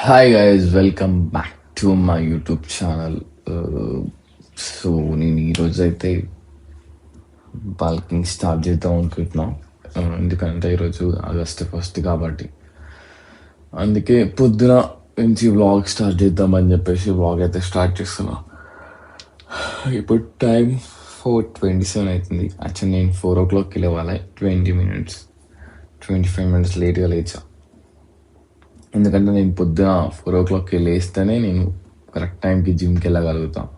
Hi guys, welcome back to my YouTube channel. So నేను ఈరోజు అయితే బల్కింగ్ స్టార్ట్ చేద్దాం అనుకుంటున్నా. ఎందుకంటే ఈరోజు ఆగస్ట్ 1 కాబట్టి. అందుకే పొద్దున నుంచి వ్లాగ్ స్టార్ట్ చేద్దామని చెప్పేసి వ్లాగ్ అయితే స్టార్ట్ చేస్తున్నా. ఇప్పుడు టైం 4:27 అవుతుంది. యాక్చువల్లీ నేను 4 o'clockకి లేవాలి. 25 minutes లేట్గా లేచా. ఎందుకంటే నేను పొద్దున 4 o'clockకి లేస్తేనే నేను కరెక్ట్ టైంకి జిమ్కి వెళ్ళగలుగుతాను.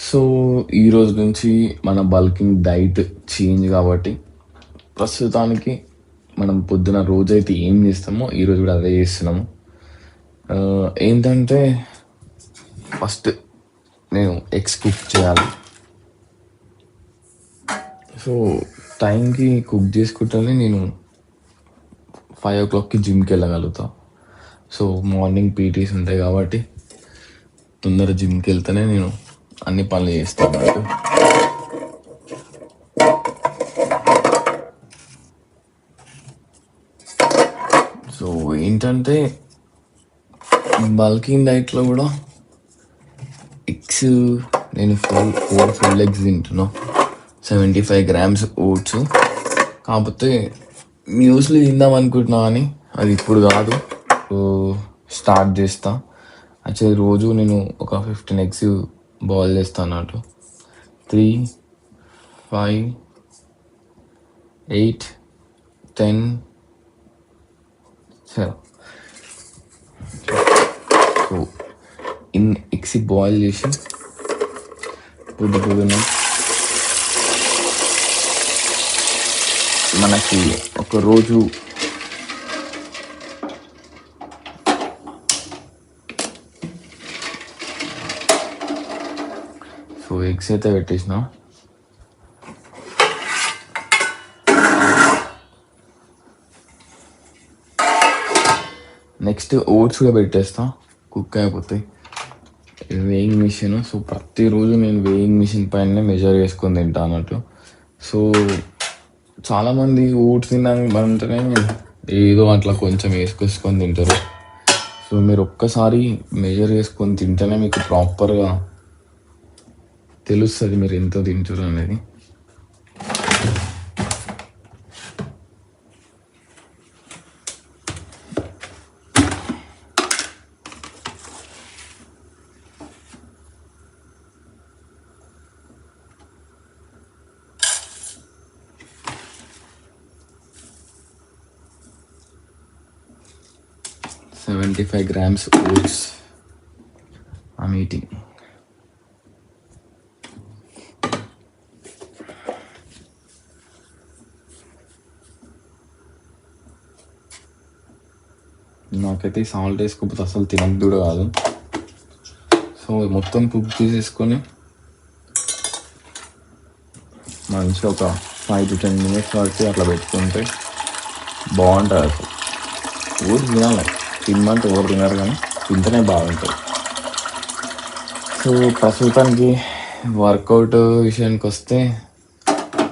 సో ఈరోజు నుంచి మన బల్కింగ్ డైట్ చేంజ్ కాబట్టి ప్రస్తుతానికి మనం పొద్దున రోజైతే ఏం చేస్తామో ఈరోజు కూడా అదే చేస్తున్నాము. ఏంటంటే ఫస్ట్ నేను ఎగ్స్ కుక్ చేయాలి. సో టైంకి కుక్ చేసుకుంటేనే నేను 5 o'clockకి జిమ్కి వెళ్ళగలుగుతాను. సో మార్నింగ్ పీటీస్ ఉంటాయి కాబట్టి తొందర జిమ్కి వెళ్తేనే నేను అన్ని పనులు చేస్తాను అన్నట్టు. సో ఏంటంటే బల్కింగ్ డైట్లో కూడా ఎగ్స్ నేను ఫుల్ ఎగ్స్ తింటున్నా. 75 grams ఓట్స్. కాకపోతే మ్యూస్లీ తిందాం అనుకుంటున్నా కానీ అది ఇప్పుడు కాదు, స్టార్ట్ చేస్తా. యాక్చువల్లీ రోజు నేను ఒక 15 eggs బాయిల్ చేస్తాను అన్నట్టు. 3, 5, 8, 10, 7. సో ఇన్ని ఎగ్స్ బాయిల్ చేసి పొద్దున మనకి ఒక రోజు సో ఎగ్స్ అయితే పెట్టేసిన. నెక్స్ట్ ఓట్స్ కూడా పెట్టేస్తా, కుక్ అయిపోతాయి. Weighing machine. సో ప్రతిరోజు నేను వేయింగ్ మిషన్ పైన మెజర్ చేసుకొని తింటా అన్నట్టు. సో చాలామంది ఓట్స్ తిన్నామంటేనే ఏదో అట్లా కొంచెం వేసుకొని తింటారు. సో మీరు ఒక్కసారి మెజర్ చేసుకొని తింటేనే మీకు ప్రాపర్గా తెలుస్తుంది మీరు ఎంత తింటారు అనేది. $75 grams oats I'm eating. నాకైతే సాల్ట్ వేసుకోకపోతే అసలు తినద్దు కూడా కాదు. సో మొత్తం కుక్ చేసేసుకొని మంచిగా ఒక 5 to 10 minutes వరకు అట్లా పెట్టుకుంటే బాగుంటుంది. అసలు ఊరు తినాలి, తినమంటే ఎవరు తినరు కానీ తింటేనే బాగుంటుంది. సో ప్రస్తుతానికి వర్కౌట్ విషయానికి వస్తే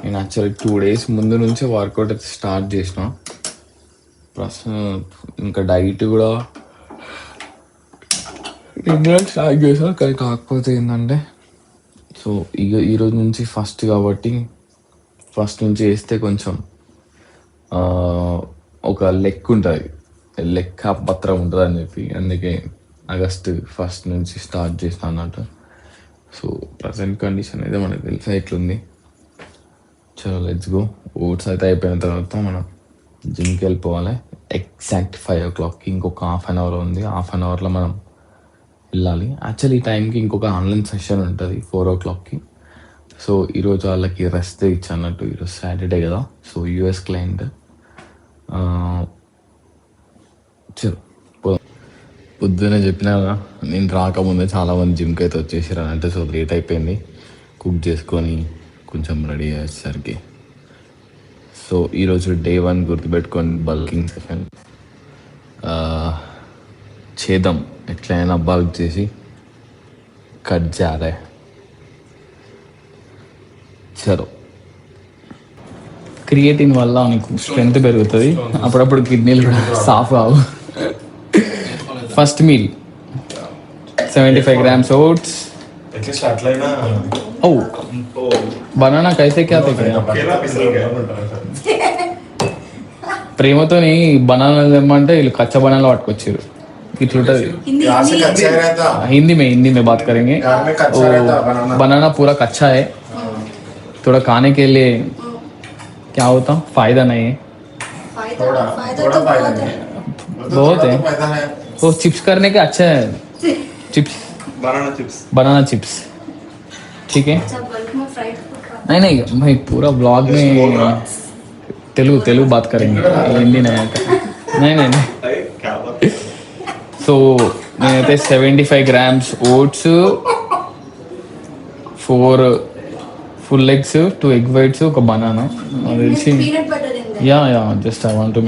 నేను యాక్చువల్లీ 2 days ముందు నుంచి వర్కౌట్ అయితే స్టార్ట్ చేసిన. ఇంకా డైట్ కూడా స్టార్ట్ చేసాను. కానీ కాకపోతే ఏంటంటే సో ఈరోజు నుంచి ఫస్ట్ కాబట్టి ఫస్ట్ నుంచి వేస్తే కొంచెం ఒక లెక్క ఉంటుంది, లెక్క పత్రం ఉంటుంది అని చెప్పి అందుకే ఆగస్ట్ 1 నుంచి స్టార్ట్ చేస్తాను అన్నట్టు. సో ప్రజెంట్ కండిషన్ అయితే మనకు తెలిసే ఇట్లుంది. చలో లెట్స్ గో. ఓట్స్ అయితే అయిపోయిన తర్వాత మనం జిమ్కి వెళ్ళిపోవాలి. ఎగ్జాక్ట్ 5 o'clockకి ఇంకొక ½ an hour ఉంది. ½ an hourలో మనం వెళ్ళాలి. యాక్చువల్లీ ఈ టైంకి ఇంకొక ఆన్లైన్ సెషన్ ఉంటుంది 4 o'clockకి. సో ఈరోజు వాళ్ళకి రెస్ట్ ఇచ్చి అన్నట్టు. ఈరోజు సాటర్డే కదా, సో US క్లయింట్. చలో పొద్దునే చెప్పినా నేను రాకముందే చాలామంది జిమ్కి అయితే వచ్చేసారు అంటే. సో లేట్ అయిపోయింది కుక్ చేసుకొని కొంచెం రెడీ అయ్యేసరికి. సో ఈరోజు Day 1 గుర్తుపెట్టుకొని బల్కింగ్ సెషన్ చేద్దాం. ఎట్లయినా బల్క్ చేసి కట్ చేయాలి. చలో క్రియేటిన్ వల్ల నీకు స్ట్రెంత్ పెరుగుతుంది, అప్పుడప్పుడు కిడ్నీలు కూడా సాఫ్ కావు. First meal 75 grams oats. At least अट्लाइना Oh, banana कैसे क्या थे क्या केला पिसलगे ప్రేమతోని బనానా తెమ్మంటే వీళ్ళు కచ్చా బనానా పట్టుకొచ్చారు ఇట్లుంటది यहाँ से कच्चा ही रहता हिंदी में बात करेंगे घर में कच्चा रहता बनाना बनाना पूरा कच्चा है थोड़ा खाने के लिए क्या होता फायदा नहीं है थोड़ा थोड़ा फायदा है बहुत है फायदा है वो चिप्स करने के अच्छा है चिप्स बनाना चिप्स ठीक है नहीं नहीं भाई पूरा ब्लॉग में तेलुगु बात करेंगे हिंदी नहीं आता नहीं नहीं नहीं क्या बात సో నేనైతే 75 grams oats 4 full eggs 2 egg whites ఒక బనానా నాకు తెలిసి yeah just I want to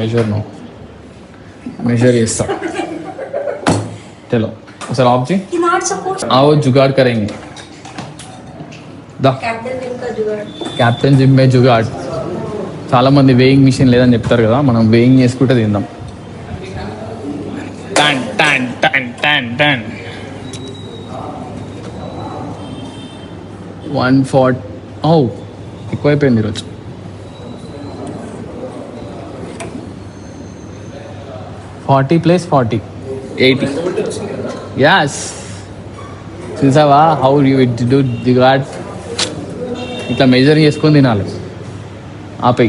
measure చేస్తా चलो सर आप जी आओ जुगाड़ करेंगे దా క్యాప్టెన్ జిమ్ మే జుగాడ్ చాలా మంది వేయింగ్ మిషన్ లేదని చెప్తారు కదా మనం వేయింగ్ చేసుకుంటే తిందాం టన్ టన్ టన్ టన్ టన్ 140 ఓ ఎక్కువైపోయింది ఈరోజు +40 80 యాస్ చూసావా హౌ యూ డూ దిగాడ్ ఇట్లా మెజర్ చేసుకొని తినాలి ఆపై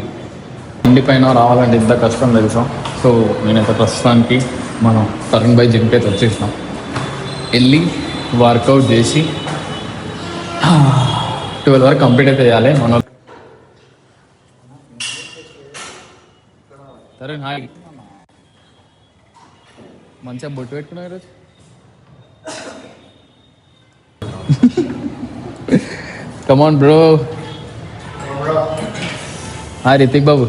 ఇంటి పైన రావాలంటే ఎంత కష్టం తెలుసా సో నేనైతే ప్రస్తుతానికి మనం తరుణ్ బై జిమ్కి అయితే వచ్చేసినాం వెళ్ళి వర్కౌట్ చేసి 12 వరకు కంప్లీట్ అయితే చేయాలి మన తరుణ్ హాయ్ మంచిగా బొట్టు పెట్టుకున్నావు ఈరోజు Come on, bro. Hi, Ritik Babu.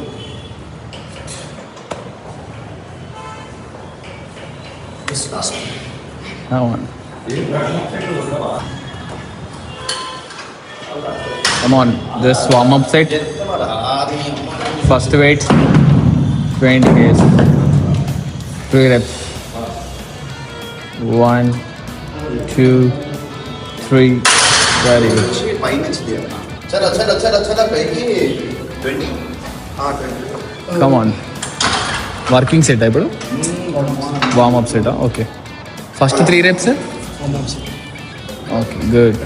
Come on, just warm up set. First weight, 20 kgs. 3 reps. 1, 2, 3. Very good. Come on. Working set ఇప్పుడు warm up set okay first 3 reps okay good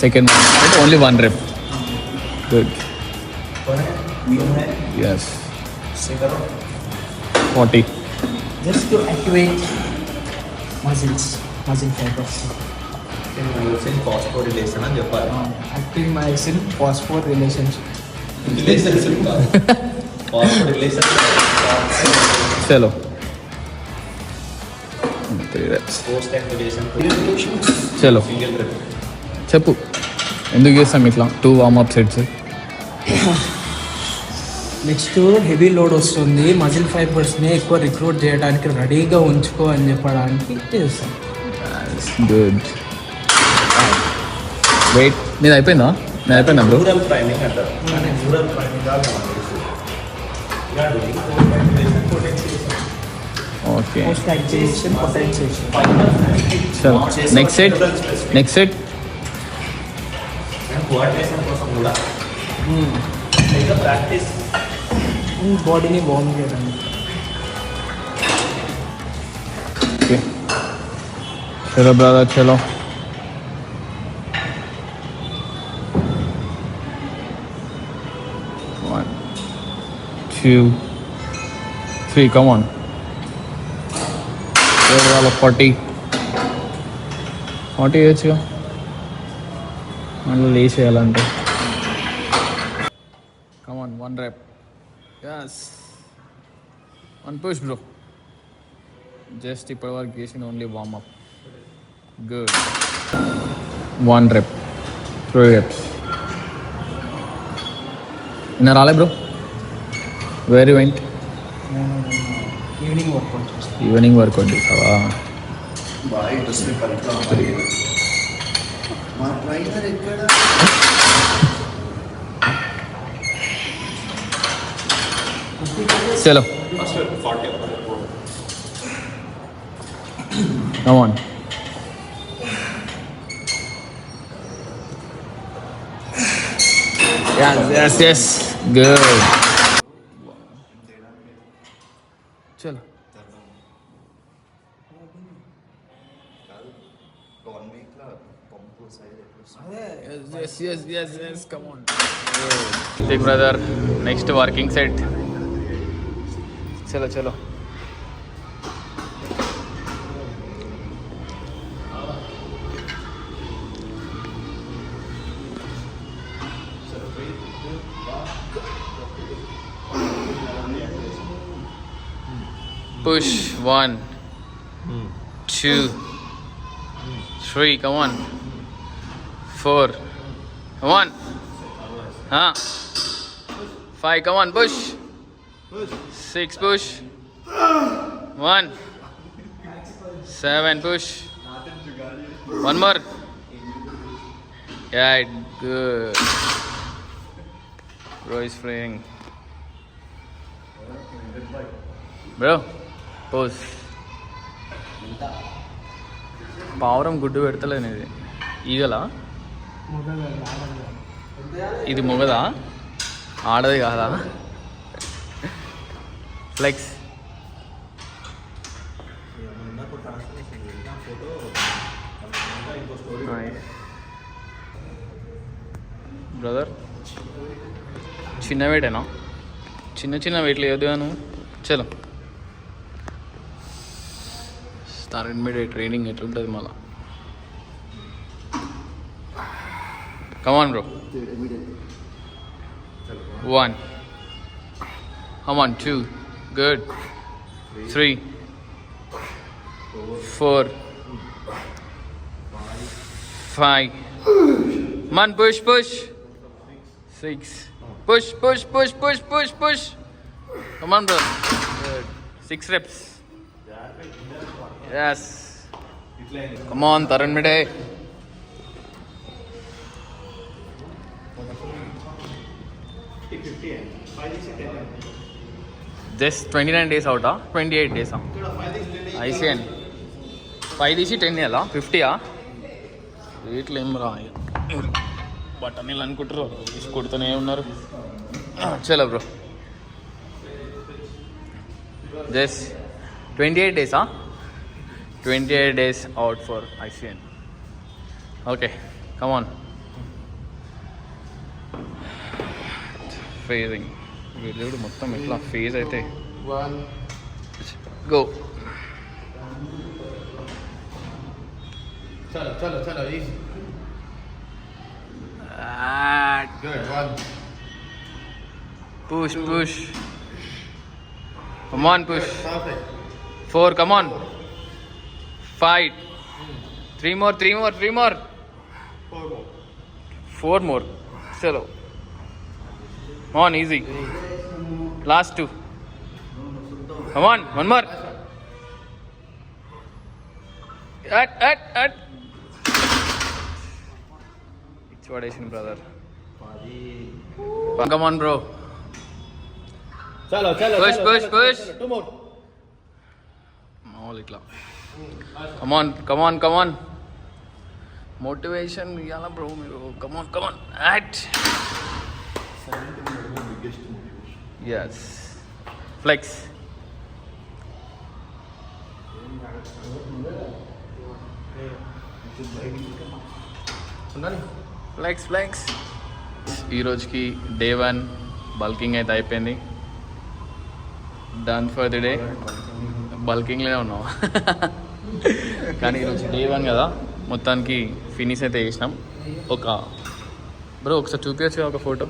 second only 1 rep good yes 40 just to activate muscle fibers. Phosphorylation అని చెప్పాలి Active myosin phosphor relationship. Phosphorylation చలో 3 reps post activation చలో single rep చెప్పు ఎందుకు చేస్తాం ఇట్లా 2 warm up sets next heavy load వస్తుంది muscle ఫైబర్స్ని ఎక్కువ రిక్రూట్ చేయడానికి రెడీగా ఉంచుకో అని చెప్పడానికి చేస్తాం గుడ్ వెయిట్ నేను అయిపోయిందా బ్రో రూరల్ ప్రైమింగ్ అంటారు rural priming okay post activation potentiation చలో నెక్స్ట్ సెట్ అండ్ కోఆర్డినేషన్ కోసం కూడా ఇంకా ప్రాక్టీస్ బాడీని వార్మ్ చేయడానికి. ఓకే చలో బ్రదర్ చలో One, 2, 3 come on 40 వేయచ్చుగా మళ్ళీ లేచేయాలంటే come on 1 rep yes 1 push bro just ఇప్పటివరకు చేసిన only warm up good 1 rep 3 reps నిన్న రాలే bro very went evening workout చేస్తాం. ఈవినింగ్ వర్కౌట్ చేసావా బాగా ఇంట్రెస్ట్ మా ట్రైనర్ ఎక్కడ చలో Come on. Yes. Good. चलो. Yes. Come on. Big brother, next working set. चलो. Push 1, 2, 3. Come on. 4. Come on. 5. Come on. Push. 6. Push. 1. 7. Push. One more. Yeah, good. Bro is freeing. Bro. Pose పావురం గుడ్డు పెడతలేదు ఇది ఈగలా ఇది మొగదా ఆడది కాదా flex brother చిన్న వెయిటేనా చిన్న వెయిట్లు ఏదో నువ్వు చలో స్టార్ ఇన్మీడియట్ ట్రైనింగ్ ఎట్లుంటుంది మళ్ళా కమాన్ bro 1 come on 2 good 3 4 5 man push 6 push come on bro good 6 reps yes come on Tarun Mide just 29 days out 28 days ICN 5 తీసి 10 ఎలా 50 రేట్లు ఏం రా బటనీలు అనుకుంటారు తీసి కొడుతూనే ఉన్నారు చలో bro just 28 days 28 days out for ICN okay come on phasing వీళ్ళు మొత్తం ఇట్లా ఫేజ్ అయితే 1 go చలో easy good 1 push come on push 4 come on 5 3 more 4 more chalo come on easy last 2 come on one more at it's vacation brother come on bro చలో push 2 more మామూలు ఇట్లా come on motivation ఇవ్వాలా bro మీరు come on at yes flex ఈ రోజుకి day 1 bulking అయితే అయిపోయింది done for the day బల్కింగ్లోనే ఉన్నాం కానీ ఈరోజు డే 1 కదా మొత్తానికి ఫినిష్ అయితే చేసినాం ఒక బ్రో ఒకసారి చూపించచ్చు ఒక ఫోటో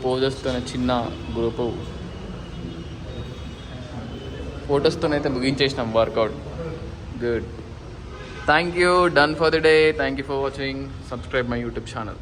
పోజెస్తోనే చిన్న గ్రూపు ఫొటోస్తోనైతే ముగించేసినాం workout good thank you done for the day thank you for watching subscribe my YouTube channel